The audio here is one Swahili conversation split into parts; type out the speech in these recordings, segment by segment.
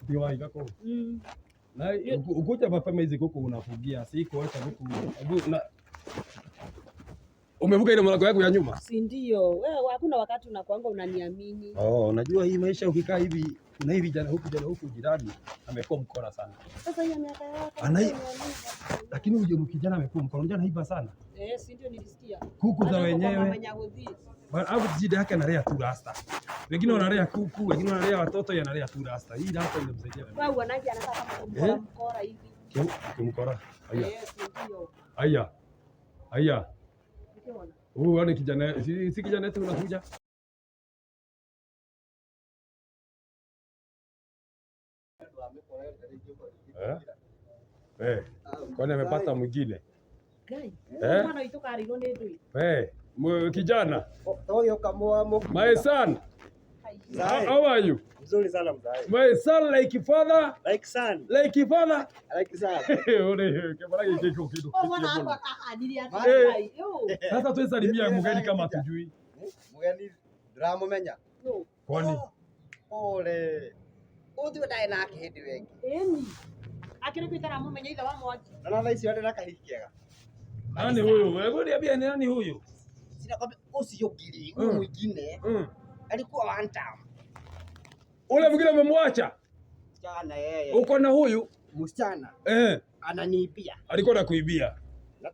Ndio waigako. Na ukuja mapema hizi kuku unafugia, si kuacha kuku. Na umevuka ile mlango yako ya nyuma? Si ndio? Wewe hakuna wakati unakuanga unaniamini. Unajua hii maisha ukikaa hivi kuna hivi jana huku jirani amekuwa mkora sana. Sasa hiyo miaka yako. Lakini huyo kijana amekuwa mkora, unajua anaiba sana. Si ndio nilisikia. Kuku za wenyewe. Au jida yake analea tu rasta. Wengine wanalea kuku, wengine wanalea watoto, yanalea tu rasta. Hii rasta inamsaidia. Wewe unaje anataka kama mkora hivi. Kimkora. Haya. Ndio. Haya. Ni kijana, si kijana yetu unakuja. Kwani amepata mwingine? Kijana. My son. How are you? Mzuri sana mzee. My son like father. Like son. Like father. Like son. Sasa tusalimia mgeni kama tujui. Mgeni drama menya. Kwani? Ole. Uthi ndai na kihindi wengi. Akirikuitana mumenya itha wa mwanji. Na thaa icio ndina kahiki kega. Nani huyu? Wewe niambia ni nani huyu? Sina kwambia ucio ngiri, huyu mwingine. Alikuwa one time. Ule mwingine umemwacha? Msichana yeye. Uko na huyu? Msichana. Ananiibia. Alikuwa anakuibia.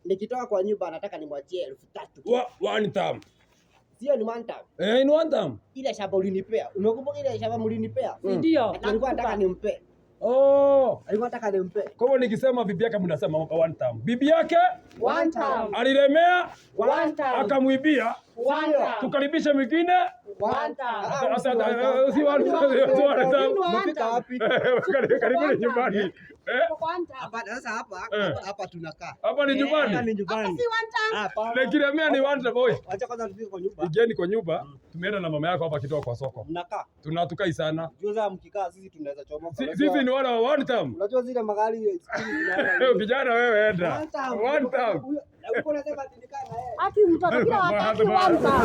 Nikitoka kwa nyumba anataka nimwachie 3,000. One time. Sio ni one time. Ni one time. Ile shamba ulinipea. Unakumbuka ile shamba mlinipea? Ndio. Alikuwa anataka nimpe. Alikuwa anataka nimpe. Kwa hiyo nikisema bibi yake mnasema one time. Bibi yake? One time. Alilemea? One time. Akamwibia? One time. Tukaribisha mwingine? One time. Sasa si one time. Umefika wapi? Karibuni nyumbani. Sasa hapa tunakaa. Hapa ni nyumbani. Hapa ni nyumbani. Si one time. Hapana. Nikilemea ni one time boy. Acha kwanza tufike kwa nyumba. Igeni kwa nyumba. Tumeenda na mama yako hapa kitoka kwa soko. Mnakaa. Tunatukai sana. Juza mkikaa sisi tunaweza chomoka. Sisi ni wale wa one time. Unajua zile magari zinaenda. Kijana wewe enda. One time. Uko unasema tinikaa na yeye. Aki mtoto kila wakati one time.